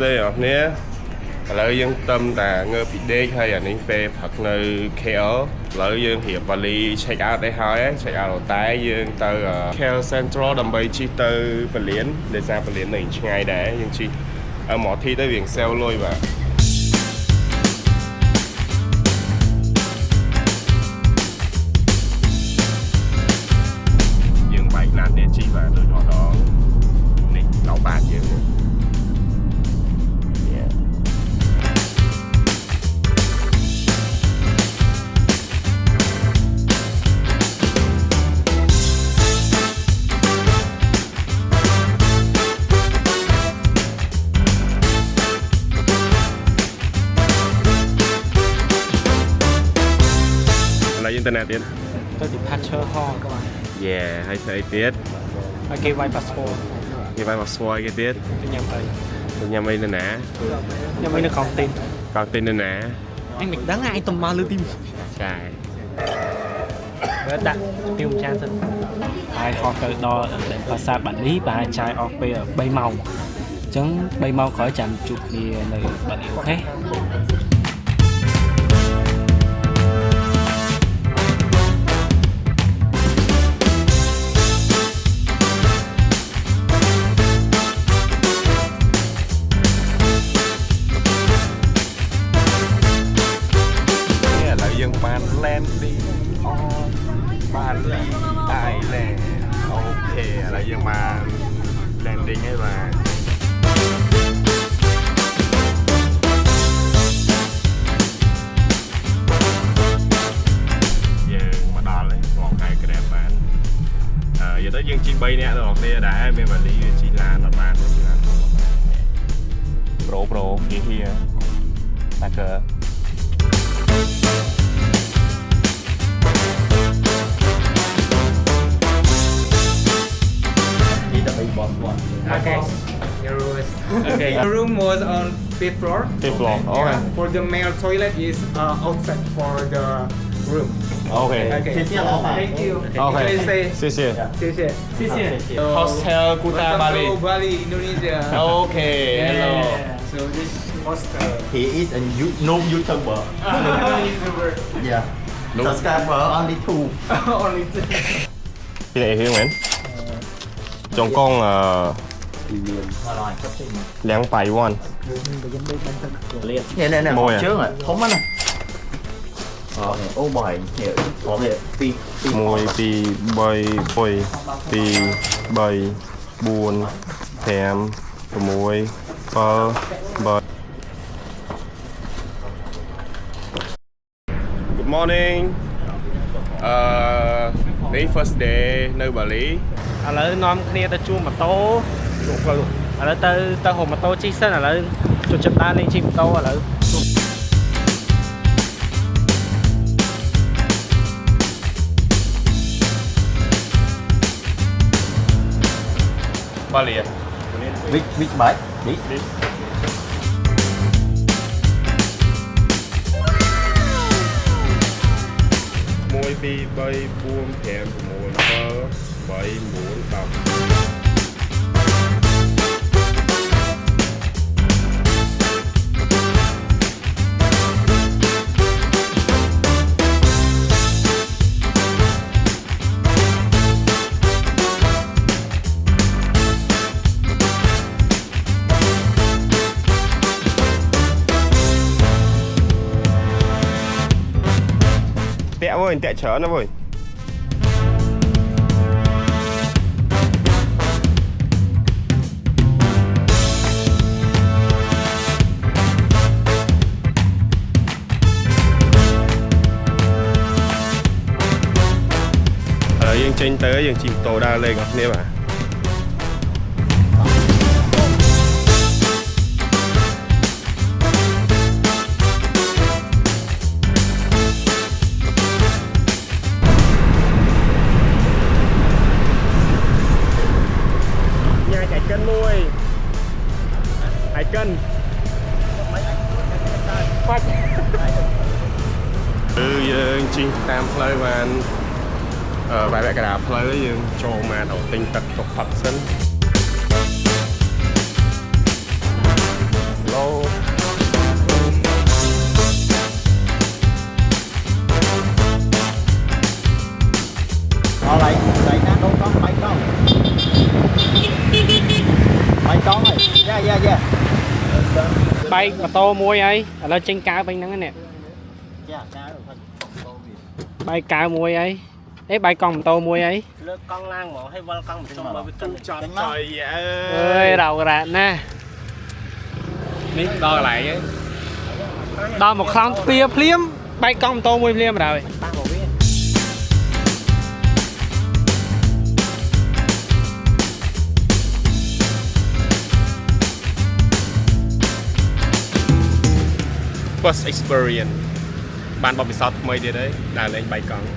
Day អរគ្នាឥឡូវយើងទៅតែងើបពីដេកហើយអានេះពេលផឹកនៅ KL ឥឡូវយើងរៀបវ៉ាលី check out ដែរហើយ check out តែយើងទៅ KL Central ដើម្បីជិះទៅពលានដោយសារពលាននៅឆ្ងាយដែរយើងជិះMRT ទៅវាងសែវលុយបាទយើងបែកណាត់នេះជិះបាទដូចម្ដងនេះដល់បាតយើងយើងទៅណាទៀតទៅ departure hall ក៏បាន Yeah ហើយស្អីទៀតហើយគេវាយ passport គេវាយ passport គេទៀតទៅញ៉ាំទៅញ៉ាំអីនៅណាញ៉ាំអីនៅកងទីននៅណាអញមិនដឹងអញទៅមកលើទីចាបើដាក់ទីម្ចាស់សិនហើយហោះទៅដល់ប្រាសាទបាលីប្រហែលចាយអស់ពេល3ម៉ោងអញ្ចឹង3ម៉ោងក្រោយចាំជួបគ្នានៅបាលីអូខេបាន landing on Bali Island អូខេឥឡូវយើងបាន landing ហើយបាទយើងមកដល់ហើយបងហៅ Grab បាននិយាយទៅយើងជិះ3នាក់ទាំងគ្នាដែរមានវ៉ាលីជិះឡានអត់បានទេជិះឡានប្រូគេហៀតាកើOkay. Okay. The room was on 5th floor. 5th floor. Okay. Yeah. For the male toilet is outside for the room. Okay. Okay. Thank you. Okay. Please say 谢谢 Hostel Kuta Bali. Bali, Indonesia. Okay. Hello. So this hostel. He is a no YouTuber. Yeah. Subscriber only 2. Only 2. Cái này hiếu mình. Trong con lẻng bài one. Nè môi trước rồi, không á nè. Ô bài hiểu, có thể pi môi pi bay bơi pi bay buồn thèm môi bơ bơi. Good morning. This first day នៅបាលីឥឡូវនាំគ្នាទៅជួបម៉ូតូជួបផ្លូវឥឡូវទៅហូបម៉ូតូជិះសិនឥឡូវចូលចិត្តដើរលេងជិះម៉ូតូឥឡូវបាលី Which bike? This? 1 2 3 4 5 6 7 8 9 10 Tẹo ơi, tẹo chở nó ơi. Dương trên tới dương chìm tổ đa lên ngọc nếp à. Cân nuôi 2 cân phát dương chinh tam phơi và vài bẹ cà đà phơi dương cho mà đầu tinh tật tục Phật sinh Họ lại nát đâu con bay con rồi yeah បាយម៉ូតូមួយហើយឥឡូវចេញកើវិញហ្នឹងនេះបាយកៅមួយហើយអេបាយកង់ម៉ូតូមួយហើយលើកកង់ឡើងហ្មងឲ្យវល់កង់ម៉ូតូមកវាកិនចត់ចុយអើយរោករ៉ាត់ណានេះដល់កន្លែងហើយដល់មកខ្លោងទ្វារភ្លាមបាយកង់ម៉ូតូមួយភ្លាមហើយfirst experience បានបបពិសោធន៍ថ្មីទៀតហើយដើរលេងបាយកង់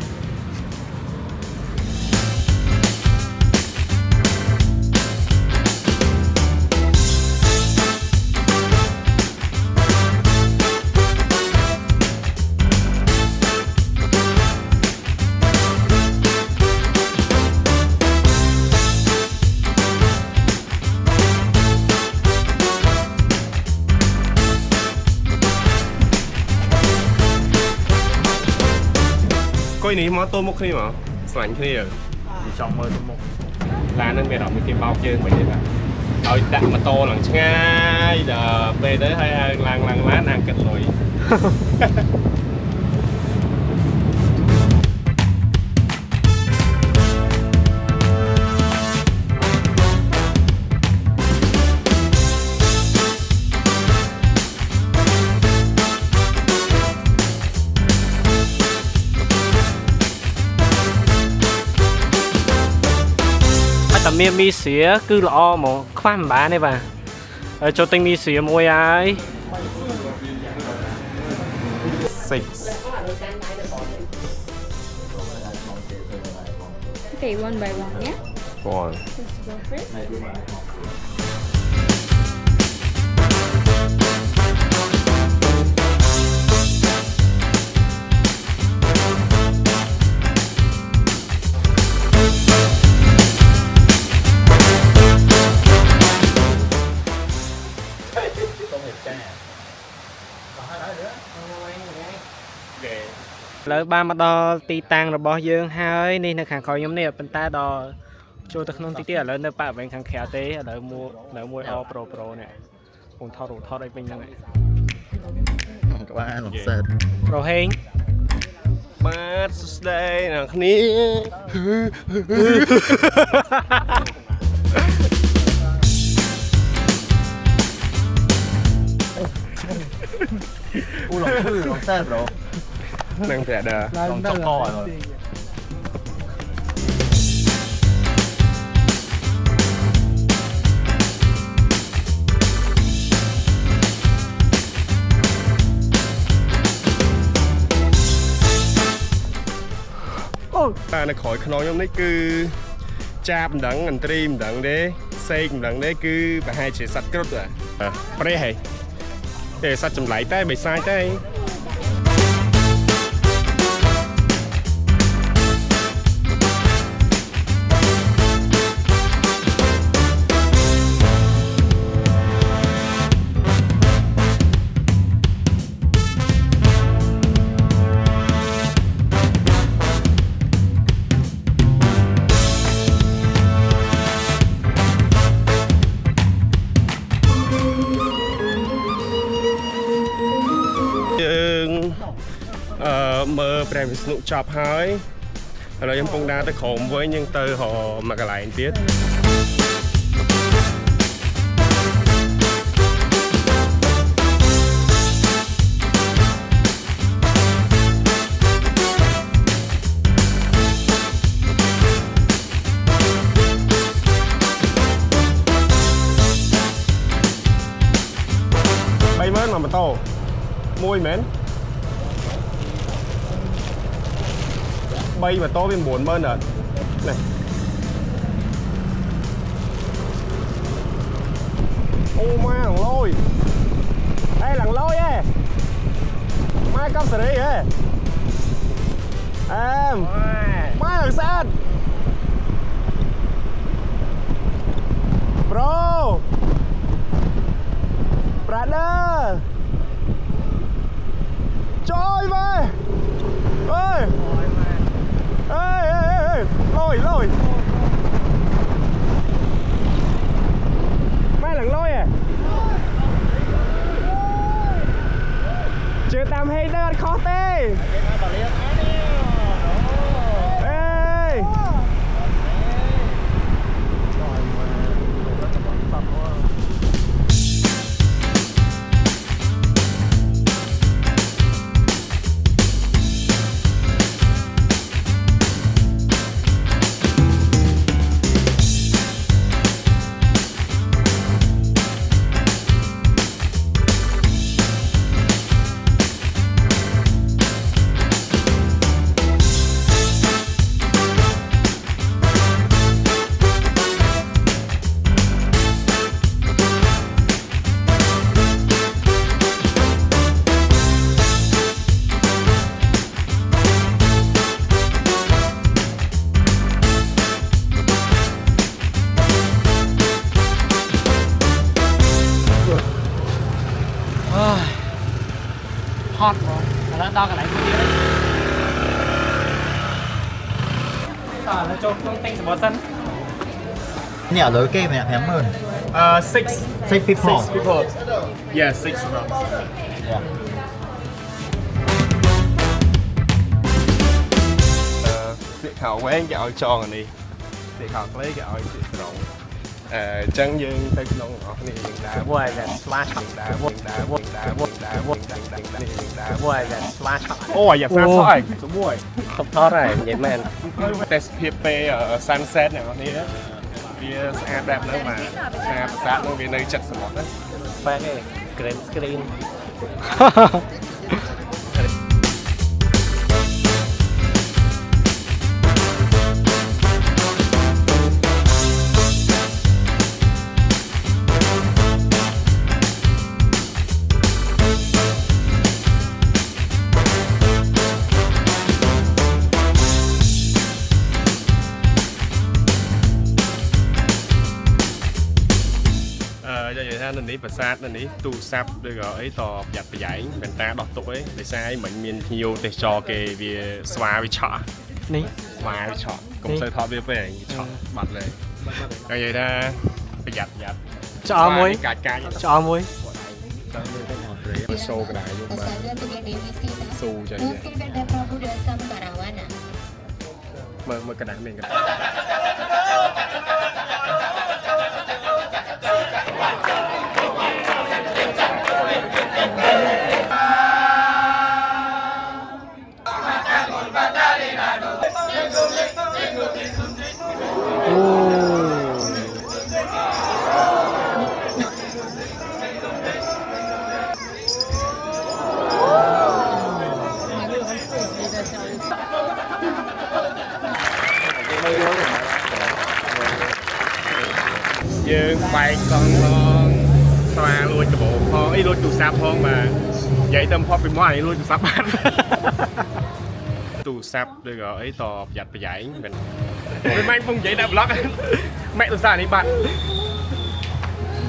នេះមកទល់មុខគ្នាមកស្លាញ់គ្នាចង់មើលទៅមុខឡានហ្នឹងមានអារម្មណ៍គេបោកជើងមិនទេបាទឲ្យដាក់ម៉ូតូឡើងឆ្ងាយដល់ពេលទៅឲ្យឡើងឡានអាងគិតលុយតែមានមីស្រាគឺល្អហ្មងខ្វះមិនបានទេបាទហើយចូលទិញមីស្រាមួយហើយ Okay, one by one, yeah? One. Let's go first. ឥឡូវបានមកដល់ទីតាំងរបស់យើងហើយនេះនៅខាងក្រោយខ្ញុំនេះប៉ុន្តែដល់ចូលទៅក្នុងទីទៀតឥឡូវនៅប៉ាវិញខាងក្រៅទេឥឡូវមួយអប្រូនេះខ្ញុំថតរូបថតឲ្យពេញហ្នឹងក្បាលអានសើត ប្រូហេង បាទសួស្តីអ្នកគ្នា lòng xe bro នឹងប្រាក់ដែរ lòng chọc co rồi តែនៅក្រោយខ្នងខ្ញុំនេះគឺចាបមិនដឹងអន្ត្រីមិនដឹងទេសេកមិនដឹងទេគឺប្រហែលជាសត្វគ្រុឌប្រេះហីតែសត្វចម្លែកតែបិសាចតែមើលព្រះវិស្ណុចប់ហើយឥឡូវខ្ញុំកំពុងដើរទៅក្រោមវិញយើងទៅរកមកកន្លែងទៀត30000មកម៉ូតូមួយមែន3ម៉ូតូវា90000អត់នេះអូម៉ាឡយអេឡើងឡយហ៎ម៉ែកប់សេរីហ៎អែមម៉ែឡើងស្អាតប្រូ brother ចុយម៉ែអើយê lôi ដល់កន្លែងមួយទៀតហើយចូលក្នុងទិញសម្បត្តិសិន Nè lối kê mẹ hém hơn. 6 people. people yeah 6 people Yeah. ពាក្យខោវែងគេឲ្យចងអានេះពាក្យខោខ្លីគេឲ្យពាក្យត្រង់អញ្ចឹងយើងទៅក្នុងរបស់គ្នាយើងដើរ Boy that slash យើងដើរយើងដើរយើងដើរយើងដើរយើងដើរយើងដើរ Boy that slash អូយ៉ាសាសអីសមួយ ខំថតហើយនិយាយមែន តែសភាពពេល sunset អ្នកនរនេះវាស្អាតបែបហ្នឹងបាទស្អាតប្រាសាទហ្នឹងវានៅចិត្តសមុទ្រណា បែបនេះ green screen និយាយថានៅនេះប្រាសាទនៅនេះទូរស័ព្ទឬក៏អីតប្រយ័ត្នប្រយែងមិនតាដោះទុកអីដោយសារអីមិនមានភ្ញៀវទេសចរគេវាស្វាវាឆក់ នេះ ស្វាវាឆក់កុំទៅថតវាពេកឆក់បាត់เลยនិយាយថាប្រយ័ត្នប្រយ័ត្ន ចោលមួយ កាច់កាច់ ចោលមួយ ទៅសូកណ្ដាលយកបាទ ស៊ូចឹង Mungkin Banda Prabu Dasa Megarawana. មើលកណ្ដាលមានកណ្ដាល យើងបែកកង់ផងស្វាលួចកាបូបផងអីលួចទូរស័ព្ទផងបាទនិយាយទៅផុតពីមកនេះលួចទូរស័ព្ទបាត់ទូរស័ព្ទឬក៏អីតប្រយ័ត្នប្រយែងមិនមិនពងនិយាយដាក់ vlog ម៉ែទូរស័ព្ទនេះបាត់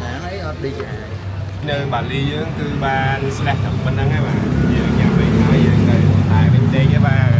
Nè mấy đi về. នៅបាលីយើងគឺបានស្លេះតែប៉ុណ្្នឹងឯងបាទយើងញ៉ាំវិញហើយយើងទៅតែវិញទេបាទ